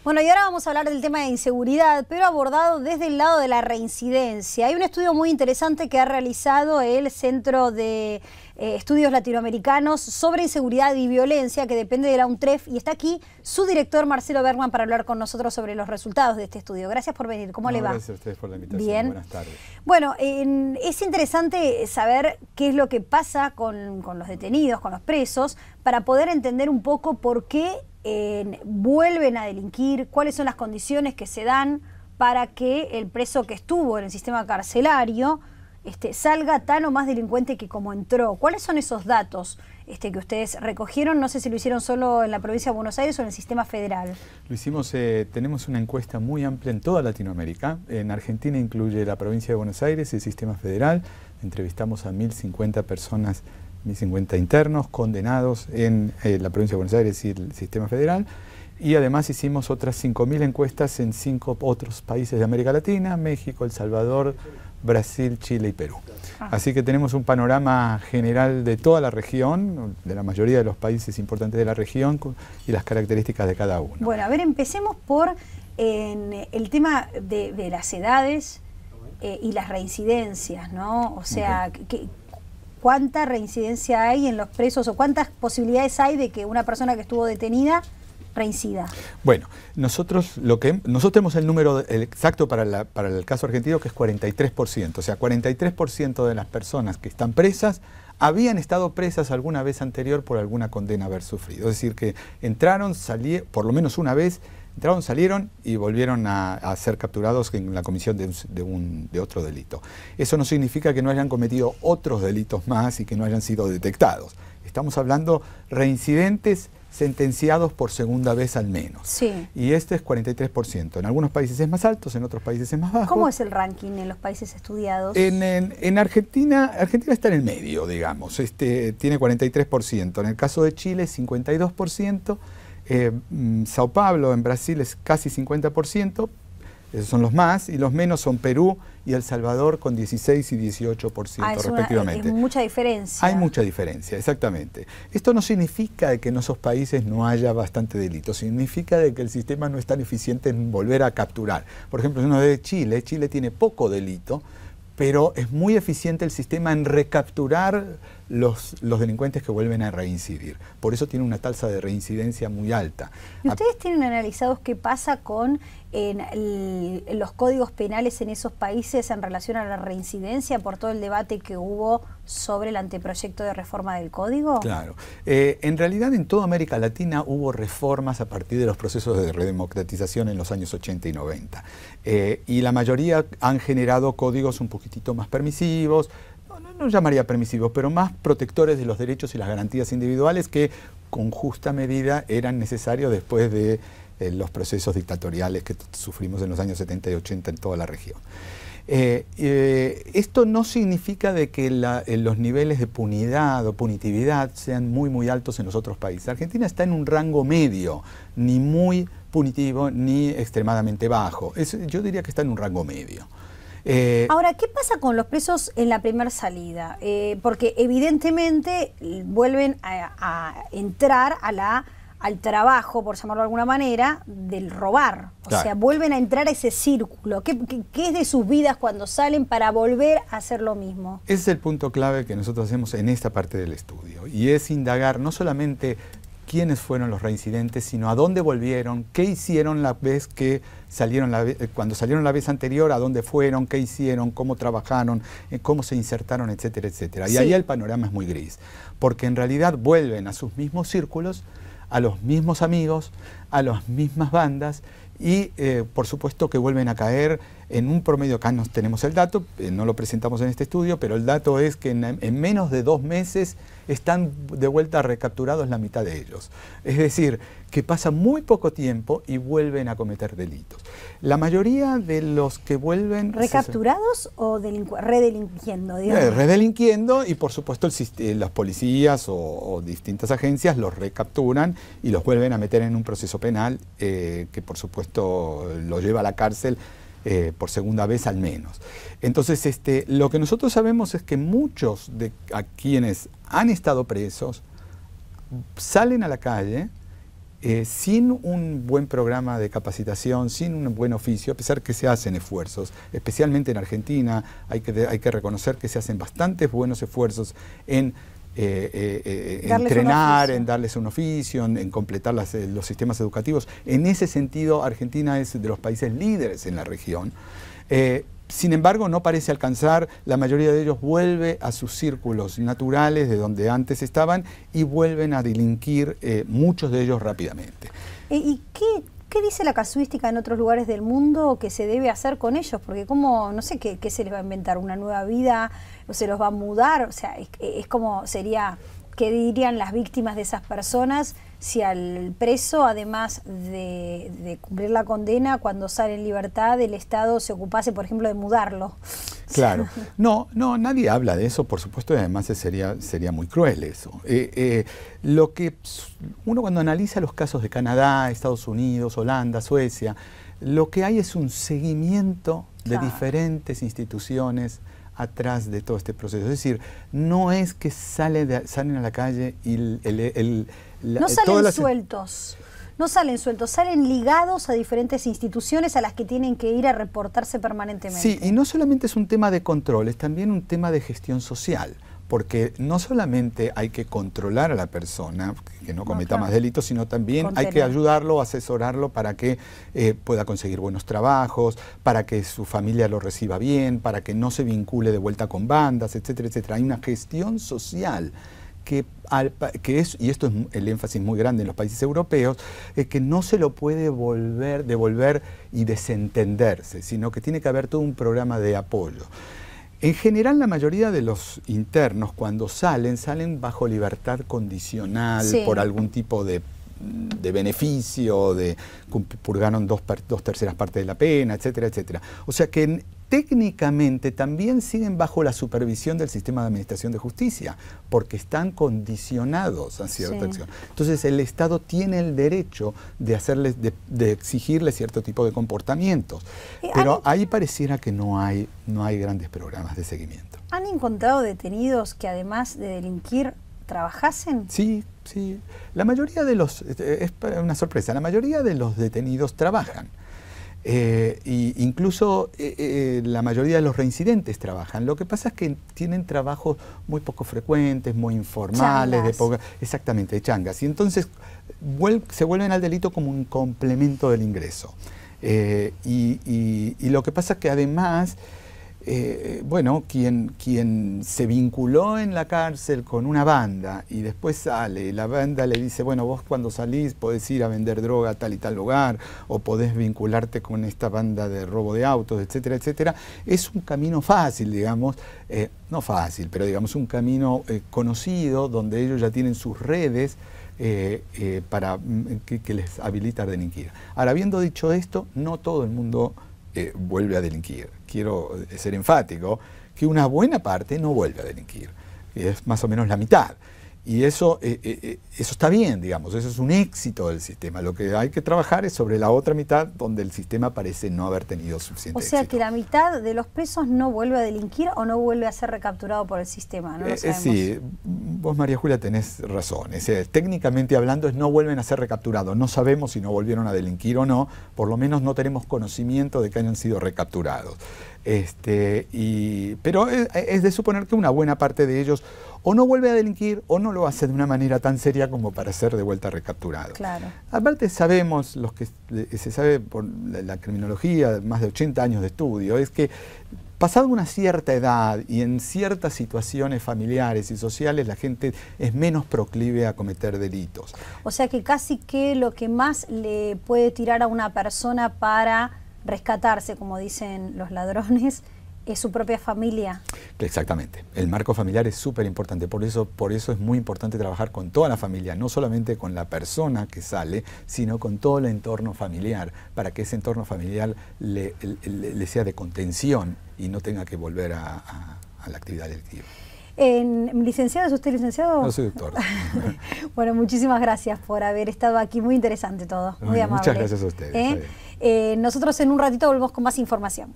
Bueno, y ahora vamos a hablar del tema de inseguridad, pero abordado desde el lado de la reincidencia. Hay un estudio muy interesante que ha realizado el Centro de Estudios Latinoamericanos sobre Inseguridad y Violencia, que depende de la UNTREF, y está aquí su director Marcelo Bergman para hablar con nosotros sobre los resultados de este estudio. Gracias por venir. ¿Cómo le va? Gracias a ustedes por la invitación. Bien. Buenas tardes. Bueno, es interesante saber qué es lo que pasa con los detenidos, con los presos, para poder entender un poco por qué vuelven a delinquir, cuáles son las condiciones que se dan para que el preso que estuvo en el sistema carcelario salga tan o más delincuente que como entró. ¿Cuáles son esos datos que ustedes recogieron? No sé si lo hicieron solo en la provincia de Buenos Aires o en el sistema federal. Lo hicimos, tenemos una encuesta muy amplia en toda Latinoamérica. En Argentina incluye la provincia de Buenos Aires y el sistema federal. Entrevistamos a 1.050 personas, 1.050 internos condenados en la provincia de Buenos Aires y el sistema federal. Y además hicimos otras 5.000 encuestas en 5 otros países de América Latina: México, El Salvador, Brasil, Chile y Perú. Así que tenemos un panorama general de toda la región, de la mayoría de los países importantes de la región y las características de cada uno. Bueno, a ver, empecemos por el tema de las edades y las reincidencias, ¿no? O sea, ¿cuánta reincidencia hay en los presos o cuántas posibilidades hay de que una persona que estuvo detenida reincida? Bueno, nosotros tenemos el número exacto para el caso argentino, que es 43%. O sea, 43% de las personas que están presas habían estado presas alguna vez anterior por alguna condena haber sufrido. Es decir, que entraron, salieron, por lo menos una vez, entraron, salieron y volvieron a ser capturados en la comisión de otro delito. Eso no significa que no hayan cometido otros delitos más y que no hayan sido detectados. Estamos hablando reincidentes sentenciados por segunda vez al menos. Sí. Y este es 43%. En algunos países es más alto, en otros países es más bajo. ¿Cómo es el ranking en los países estudiados? En Argentina está en el medio, digamos. Tiene 43%. En el caso de Chile, 52%. Sao Paulo, en Brasil, es casi 50%. Esos son los más, y los menos son Perú y El Salvador, con 16 y 18% respectivamente. Es mucha diferencia. Hay mucha diferencia, exactamente. Esto no significa de que en esos países no haya bastante delito, significa de que el sistema no es tan eficiente en volver a capturar. Por ejemplo, uno de Chile tiene poco delito, pero es muy eficiente el sistema en recapturar los delincuentes que vuelven a reincidir. Por eso tiene una tasa de reincidencia muy alta. ¿Y ustedes tienen analizados qué pasa con los códigos penales en esos países en relación a la reincidencia por todo el debate que hubo sobre el anteproyecto de reforma del código? Claro. En realidad en toda América Latina hubo reformas a partir de los procesos de redemocratización en los años 80 y 90. Y la mayoría han generado códigos un poquitito más permisivos, no llamaría permisivos, pero más protectores de los derechos y las garantías individuales, que con justa medida eran necesarios después de los procesos dictatoriales que sufrimos en los años 70 y 80 en toda la región. Esto no significa de que los niveles de punidad o punitividad sean muy altos en los otros países. Argentina está en un rango medio, ni muy punitivo ni extremadamente bajo. Yo diría que está en un rango medio. Ahora, ¿qué pasa con los presos en la primera salida? Porque evidentemente vuelven a entrar al trabajo, por llamarlo de alguna manera, del robar. O sea, vuelven a entrar a ese círculo. ¿Qué es de sus vidas cuando salen para volver a hacer lo mismo? Ese es el punto clave que nosotros hacemos en esta parte del estudio. Y es indagar no solamente quiénes fueron los reincidentes, sino a dónde volvieron, qué hicieron la vez que salieron, cuando salieron la vez anterior, a dónde fueron, qué hicieron, cómo trabajaron, cómo se insertaron, etcétera, etcétera. Sí. Y ahí el panorama es muy gris, porque en realidad vuelven a sus mismos círculos, a los mismos amigos, a las mismas bandas, y por supuesto que vuelven a caer en un promedio. Acá no tenemos el dato, no lo presentamos en este estudio, pero el dato es que en menos de 2 meses están de vuelta recapturados la mitad de ellos. Es decir, que pasa muy poco tiempo y vuelven a cometer delitos. La mayoría de los que vuelven... ¿Recapturados o redelinquiendo? Redelinquiendo, y por supuesto las policías o distintas agencias los recapturan y los vuelven a meter en un proceso penal que por supuesto los lleva a la cárcel por segunda vez al menos. Entonces, lo que nosotros sabemos es que muchos de quienes han estado presos salen a la calle sin un buen programa de capacitación, sin un buen oficio, a pesar que se hacen esfuerzos, especialmente en Argentina, hay que reconocer que se hacen bastantes buenos esfuerzos en entrenar, en darles un oficio, en completar los sistemas educativos. En ese sentido, Argentina es de los países líderes en la región. Sin embargo, no parece alcanzar, la mayoría de ellos vuelve a sus círculos naturales de donde antes estaban y vuelven a delinquir, muchos de ellos rápidamente. ¿Y qué dice la casuística en otros lugares del mundo que se debe hacer con ellos? Porque como, no sé, ¿qué se les va a inventar? ¿Una nueva vida? ¿O se los va a mudar? O sea, es como sería, ¿qué dirían las víctimas de esas personas si al preso, además de cumplir la condena, cuando sale en libertad, el Estado se ocupase, por ejemplo, de mudarlo? Claro. No, nadie habla de eso, por supuesto, y además sería muy cruel eso. Lo que uno cuando analiza los casos de Canadá, Estados Unidos, Holanda, Suecia, lo que hay es un seguimiento de diferentes instituciones atrás de todo este proceso. Es decir, no es que salen a la calle y no salen sueltos. No salen sueltos, salen ligados a diferentes instituciones a las que tienen que ir a reportarse permanentemente. Sí, y no solamente es un tema de control, es también un tema de gestión social, porque no solamente hay que controlar a la persona, que no cometa más delitos, sino también hay que ayudarlo, asesorarlo para que pueda conseguir buenos trabajos, para que su familia lo reciba bien, para que no se vincule de vuelta con bandas, etcétera, etcétera. Hay una gestión social que es, y esto es el énfasis muy grande en los países europeos, es que no se lo puede devolver y desentenderse, sino que tiene que haber todo un programa de apoyo. En general, la mayoría de los internos, cuando salen bajo libertad condicional, por algún tipo de beneficio, purgaron dos terceras partes de la pena, etcétera, etcétera. O sea que técnicamente también siguen bajo la supervisión del sistema de administración de justicia, porque están condicionados a cierta acción. Entonces el Estado tiene el derecho de exigirles cierto tipo de comportamientos, pero ahí pareciera que no hay grandes programas de seguimiento. ¿Han encontrado detenidos que además de delinquir trabajasen? Sí. La mayoría de los, es una sorpresa, la mayoría de los detenidos trabajan. Incluso la mayoría de los reincidentes trabajan. Lo que pasa es que tienen trabajos muy poco frecuentes, muy informales, exactamente, de changas. Y entonces se vuelven al delito como un complemento del ingreso. Y lo que pasa es que además, bueno, quien se vinculó en la cárcel con una banda y después sale y la banda le dice, bueno, vos cuando salís podés ir a vender droga a tal y tal lugar o podés vincularte con esta banda de robo de autos, etcétera, etcétera, es un camino fácil, digamos, no fácil, pero digamos un camino conocido donde ellos ya tienen sus redes para que les habilita a delinquir. Ahora, habiendo dicho esto, no todo el mundo vuelve a delinquir. Quiero ser enfático que una buena parte no vuelve a delinquir, es más o menos la mitad. Y eso está bien, digamos, eso es un éxito del sistema. Lo que hay que trabajar es sobre la otra mitad donde el sistema parece no haber tenido suficiente éxito. O sea que la mitad de los presos no vuelve a delinquir o no vuelve a ser recapturado por el sistema, ¿no? Lo sabemos. Sí, vos María Julia tenés razón. Técnicamente hablando no vuelven a ser recapturados. No sabemos si no volvieron a delinquir o no, por lo menos no tenemos conocimiento de que hayan sido recapturados. Pero es de suponer que una buena parte de ellos o no vuelve a delinquir o no lo hace de una manera tan seria como para ser de vuelta recapturado. Claro. Aparte sabemos, se sabe por la criminología, más de 80 años de estudio, es que pasado una cierta edad y en ciertas situaciones familiares y sociales, la gente es menos proclive a cometer delitos. O sea que casi que lo que más le puede tirar a una persona para rescatarse, como dicen los ladrones, es su propia familia. Exactamente. El marco familiar es súper importante. Por eso es muy importante trabajar con toda la familia, no solamente con la persona que sale, sino con todo el entorno familiar, para que ese entorno familiar le sea de contención y no tenga que volver a la actividad delictiva. ¿Licenciado? ¿Es usted licenciado? No, soy doctor. Bueno, muchísimas gracias por haber estado aquí. Muy interesante todo. Muy amable. Muchas gracias a ustedes. Nosotros en un ratito volvemos con más información.